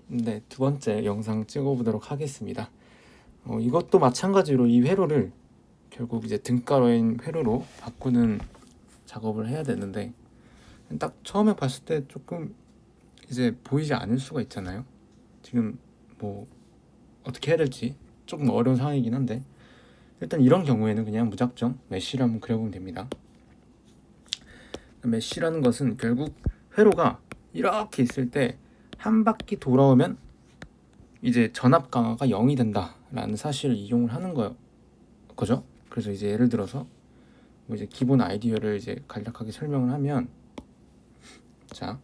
네, 두 번째 영상 찍어보도록 하겠습니다. 이것도 마찬가지로 이 회로를 결국 이제 등가로인 회로로 바꾸는 작업을 해야 되는데, 딱 처음에 봤을 때 조금 이제 보이지 않을 수가 있잖아요. 지금 뭐 어떻게 해야 될지 조금 어려운 상황이긴 한데, 일단 이런 경우에는 그냥 무작정 메쉬를 한번 그려보면 됩니다. 메쉬라는 것은 결국 회로가 이렇게 있을 때 한 바퀴 돌아오면 이제 전압 강화가 0이 된다라는 사실을 이용을 하는 거죠. 그래서 이제 예를 들어서 뭐 이제 기본 아이디어를 이제 간략하게 설명을 하면, 자,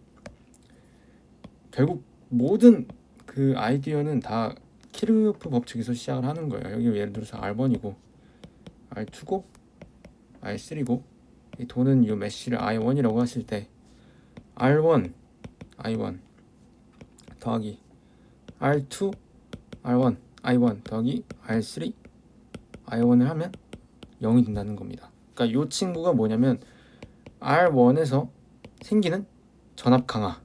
결국 모든 그 아이디어는 다 키르호프 법칙에서 시작을 하는 거예요. 여기 예를 들어서 R1이고 R2고 R3고, 이 도는 이 메쉬를 I1이라고 하실 때 R1 I1 더하기 R2 R1 I1 더하기 R3 I1을 하면 0이 된다는 겁니다. 그러니까 이 친구가 뭐냐면 R1에서 생기는 전압 강화,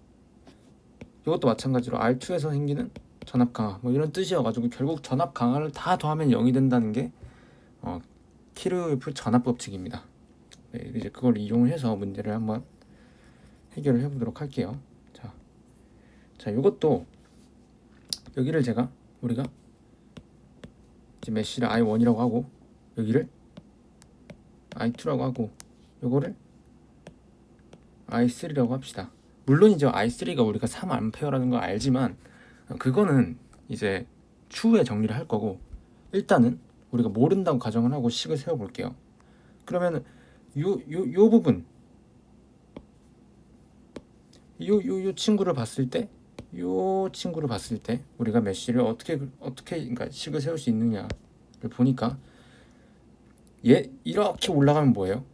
이것도 마찬가지로 R2에서 생기는 전압 강화, 뭐 이런 뜻이어가지고 결국 전압 강화를 다 더하면 0이 된다는 게 키르호프 전압 법칙입니다. 네, 이제 그걸 이용을 해서 문제를 한번 해결을 해보도록 할게요. 자, 이것도 여기를 우리가 이제 메쉬를 I1이라고 하고, 여기를 I2라고 하고, 요거를 I3라고 합시다. 물론 이제 I3가 우리가 3A라는 걸 알지만 그거는 이제 추후에 정리를 할 거고, 일단은 우리가 모른다고 가정을 하고 식을 세워 볼게요. 그러면 요 부분, 요 친구를 봤을 때, 우리가 메쉬를 어떻게 그러니까 식을 세울 수 있느냐를 보니까, 얘 이렇게 올라가면 뭐예요?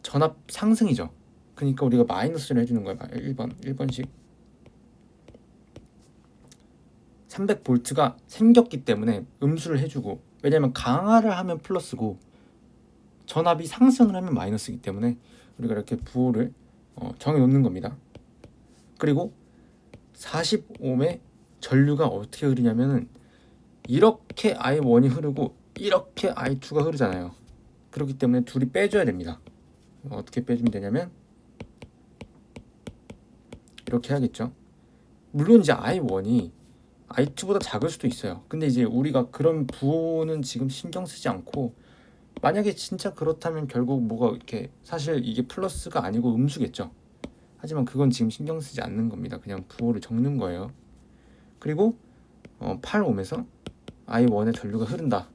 전압 상승이죠. 그러니까 우리가 마이너스를 해주는 거예요. 1번씩 300V가 생겼기 때문에 음수를 해주고, 왜냐면 강화를 하면 플러스고 전압이 상승을 하면 마이너스이기 때문에 우리가 이렇게 부호를 정해 놓는 겁니다. 그리고 40옴의 전류가 어떻게 흐르냐면은 이렇게 I1이 흐르고 이렇게 I2가 흐르잖아요. 그렇기 때문에 둘이 빼줘야 됩니다. 어떻게 빼주면 되냐면 이렇게 해야겠죠. 물론 이제 I1이 I2보다 작을 수도 있어요. 근데 이제 우리가 그런 부호는 지금 신경 쓰지 않고, 만약에 진짜 그렇다면 결국 뭐가 이렇게, 사실 이게 플러스가 아니고 음수겠죠. 하지만 그건 지금 신경 쓰지 않는 겁니다. 그냥 부호를 적는 거예요. 그리고 8옴에서 I1의 전류가 흐른다.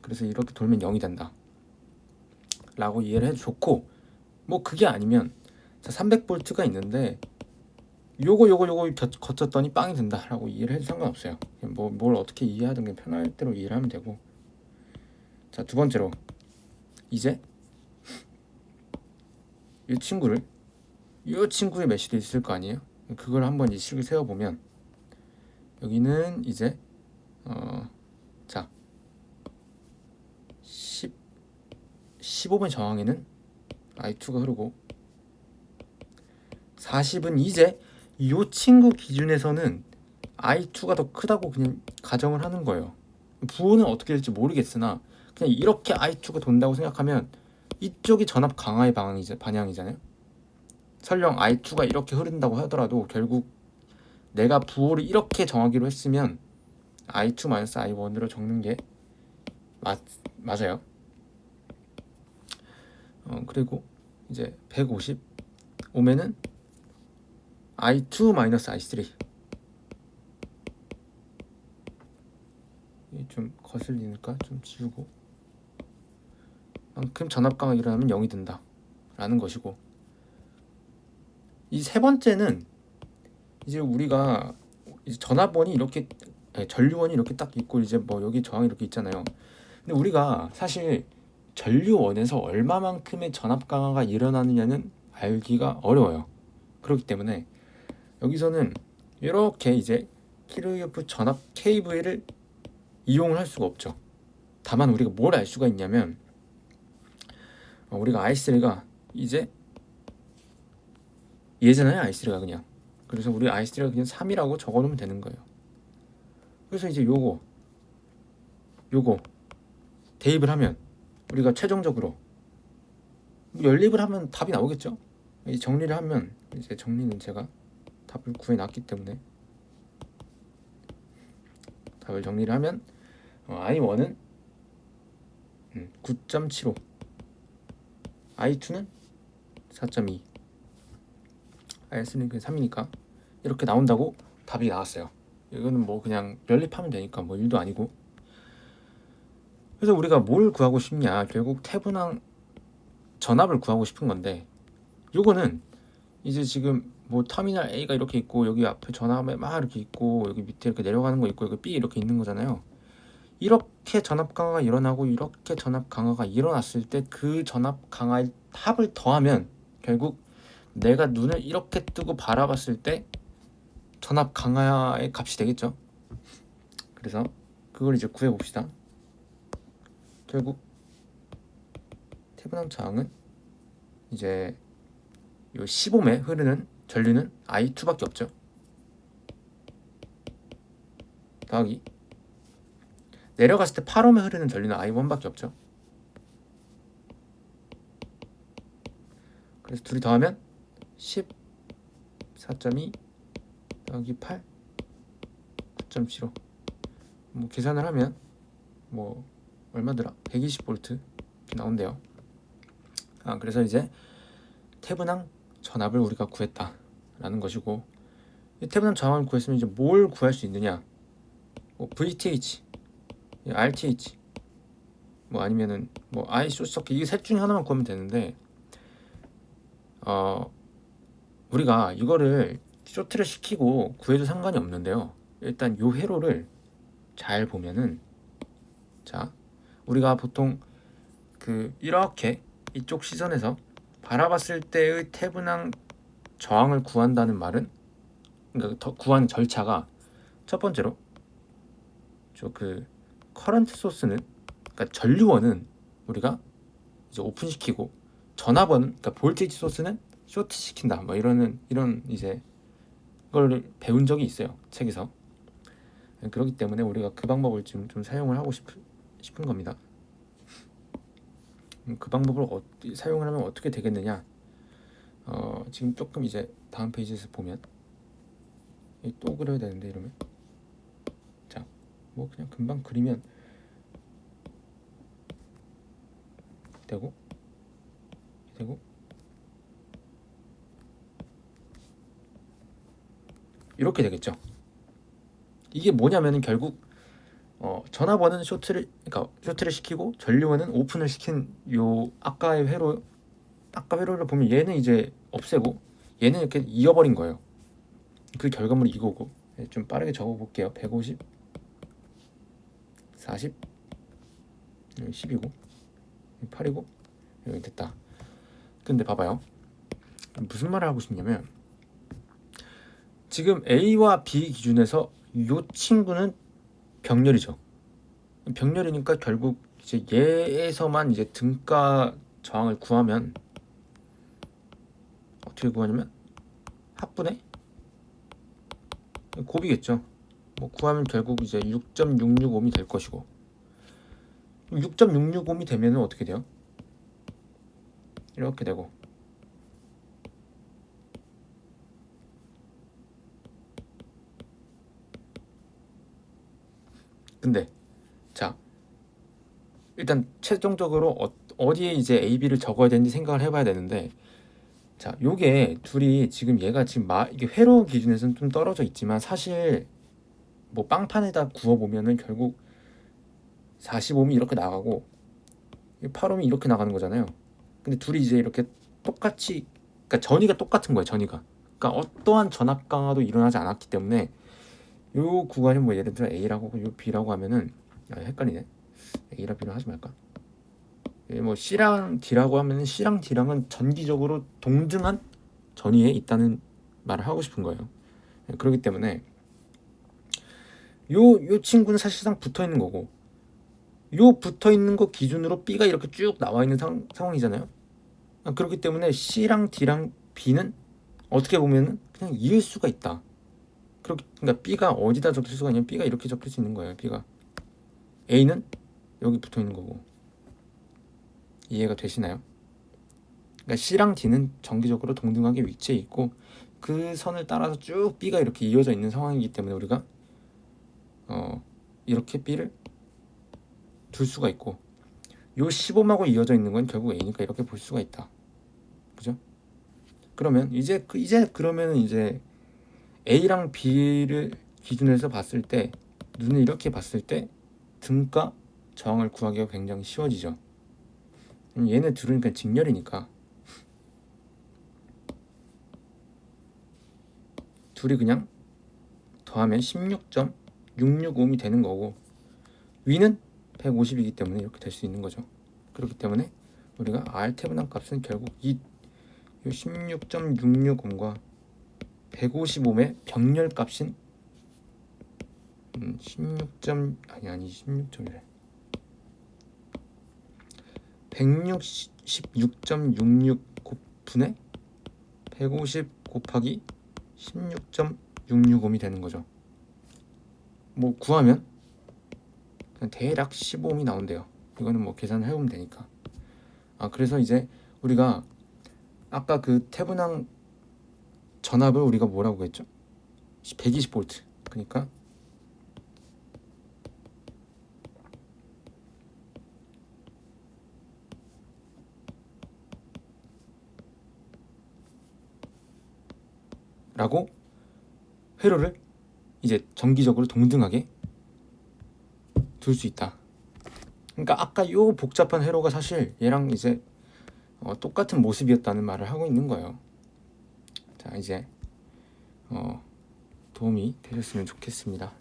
그래서 이렇게 돌면 0이 된다 라고 이해를 해도 좋고, 뭐 그게 아니면 300V가 있는데 요거 거쳤더니 빵이 된다 라고 이해를 해도 상관없어요. 뭘 어떻게 이해하든 그냥 편할 대로 이해를 하면 되고. 자, 두 번째로 이제 이 친구의 메쉬도 있을 거 아니에요. 그걸 한번 이 식을 세워보면, 여기는 이제 자 15번 저항에는 I2가 흐르고, 40은 이제 이 친구 기준에서는 I2가 더 크다고 그냥 가정을 하는 거예요. 부호는 어떻게 될지 모르겠으나 그냥 이렇게 I2가 돈다고 생각하면 이쪽이 전압 강화의 방향이잖아요. 설령 I2가 이렇게 흐른다고 하더라도 결국 내가 부호를 이렇게 정하기로 했으면 I2-I1으로 적는 게 맞아요. 그리고 이제 150 오면은 I2-I3, 좀 거슬리니까 좀 지우고, 만큼 전압 강화 일어나면 0이 된다 라는 것이고, 이 세 번째는 이제 우리가 이제 전압원이 이렇게, 전류원이 이렇게 딱 있고, 이제 뭐 여기 저항이 이렇게 있잖아요. 근데 우리가 사실 전류원에서 얼마만큼의 전압 강화가 일어나느냐는 알기가 어려워요. 그렇기 때문에 여기서는 이렇게 이제 키르호프 전압 KV를 이용을 할 수가 없죠. 다만 우리가 뭘 알 수가 있냐면, 우리가 I3가 이제 얘잖아요. I3가 그냥. 그래서 우리 i3를 그냥 3이라고 적어놓으면 되는 거예요. 그래서 이제 요거 대입을 하면 우리가 최종적으로 연립을 하면 답이 나오겠죠. 이 정리를 하면 이제 정리는 제가 답을 구해놨기 때문에 답을 정리를 하면 i1은 9.75, i2는 4.2, i3는 3이니까 이렇게 나온다고 답이 나왔어요. 이거는 뭐 그냥 연립하면 되니까 뭐 일도 아니고. 그래서 우리가 뭘 구하고 싶냐, 결국 태분항 전압을 구하고 싶은 건데, 요거는 이제 지금 뭐 터미널 A가 이렇게 있고 여기 앞에 전압에 막 이렇게 있고 여기 밑에 이렇게 내려가는 거 있고 여기 B 이렇게 있는 거잖아요. 이렇게 전압 강화가 일어나고 이렇게 전압 강화가 일어났을 때 그 전압 강화의 합을 더하면 결국 내가 눈을 이렇게 뜨고 바라봤을 때 전압 강화의 값이 되겠죠. 그래서 그걸 이제 구해봅시다. 결국 태분항 저항은 이제 요 15매 흐르는 전류는 I2밖에 없죠. 더하기 내려갔을 때 8옴에 흐르는 전류는 I1밖에 없죠. 그래서 둘이 더하면 14.2 더하기 8 9.75. 뭐 계산을 하면 뭐 얼마더라? 120V 이렇게 나온대요. 그래서 이제 태분항 전압을 우리가 구했다라는 것이고, 이 태분항 전압을 구했으면 이제 뭘 구할 수 있느냐? 뭐 VTH, RTH, 뭐 아니면은 뭐 I 쇼트 서킷, 이게 셋 중에 하나만 구하면 되는데, 우리가 이거를 쇼트를 시키고 구해도 상관이 없는데요. 일단 요 회로를 잘 보면은, 자, 우리가 보통 이렇게 이쪽 시선에서 바라봤을 때의 태분항 저항을 구한다는 말은, 그러니까 더 구하는 절차가 첫 번째로 커런트 소스는, 그러니까 전류원은 우리가 이제 오픈시키고 전압원은, 그러니까 볼테이지 소스는 쇼트 시킨다. 뭐 이런 이제 걸 배운 적이 있어요, 책에서. 그렇기 때문에 우리가 그 방법을 지금 좀 사용을 하고 싶은 겁니다. 그 방법을 사용을 하면 어떻게 되겠느냐? 지금 조금 이제 다음 페이지에서 보면 또 그려야 되는데, 이러면 자, 뭐 그냥 금방 그리면 되고 이렇게 되겠죠. 이게 뭐냐면은 결국 전압원은 쇼트를 시키고 전류원은 오픈을 시킨 요 아까 회로를 보면 얘는 이제 없애고 얘는 이렇게 이어버린 거예요. 그 결과물이 이거고. 좀 빠르게 적어볼게요. 150, 40, 10이고 8이고 여기 됐다. 근데 봐봐요. 무슨 말을 하고 싶냐면, 지금 A와 B 기준에서 요 친구는 병렬이죠. 병렬이니까 결국 이제 얘에서만 이제 등가 저항을 구하면 어떻게 구하냐면 합분의 곱이겠죠. 뭐 구하면 결국 이제 6.665옴이 될 것이고, 6.665옴이 되면은 어떻게 돼요? 이렇게 되고, 근데 자, 일단 최종적으로 어디에 이제 A, B를 적어야 되는지 생각을 해봐야 되는데, 자, 요게 둘이 지금 얘가 지금 이게 회로 기준에서는 좀 떨어져 있지만 사실 뭐 빵판에다 구워 보면은 결국 45옴이 이렇게 나가고 8옴이 이렇게 나가는 거잖아요. 근데 둘이 이제 이렇게 똑같이, 그러니까 전이가 똑같은 거예요. 전이가. 그러니까 어떠한 전압 강화도 일어나지 않았기 때문에 요 구간이 뭐 예를 들어 A라고 하고 요 B라고 하면은, 헷갈리네. A랑 B랑 하지 말까? 뭐 C랑 D라고 하면은 C랑 D랑은 전기적으로 동등한 전위에 있다는 말을 하고 싶은 거예요. 그렇기 때문에 요 친구는 사실상 붙어 있는 거고, 요 붙어 있는 거 기준으로 B가 이렇게 쭉 나와 있는 상황이잖아요. 그렇기 때문에 C랑 D랑 B는 어떻게 보면은 그냥 이을 수가 있다. 그러니까 B가 어디다 적힐 수가 있냐면 B가 이렇게 적힐 수 있는 거예요. B가 A는 여기 붙어 있는 거고. 이해가 되시나요? 그러니까 C랑 D는 정기적으로 동등하게 위치해 있고 그 선을 따라서 쭉 B가 이렇게 이어져 있는 상황이기 때문에 우리가 이렇게 B를 둘 수가 있고 요 15하고 이어져 있는 건 결국 A니까 이렇게 볼 수가 있다. 그죠? 그러면 이제 그러면은 이제 A랑 B를 기준으로 해서 봤을 때 눈을 이렇게 봤을 때 등가 저항을 구하기가 굉장히 쉬워지죠. 얘네 둘은 그냥 직렬이니까 둘이 그냥 더하면 16.665이 되는 거고 위는 150이기 때문에 이렇게 될 수 있는 거죠. 그렇기 때문에 우리가 R 태분한 값은 결국 이 16.665과 155의 병렬 값인 16.166.6 166.66 150 곱하기 16.665이 되는 거죠. 뭐 구하면 그냥 대략 15옴이 나온대요. 이거는 뭐 계산을 해보면 되니까. 그래서 이제 우리가 아까 그 태분항 전압을 우리가 뭐라고 했죠? 120V. 그러니까 라고 회로를 이제 정기적으로 동등하게 둘 수 있다. 그러니까 아까 요 복잡한 회로가 사실 얘랑 이제 똑같은 모습이었다는 말을 하고 있는 거예요. 자, 이제 도움이 되셨으면 좋겠습니다.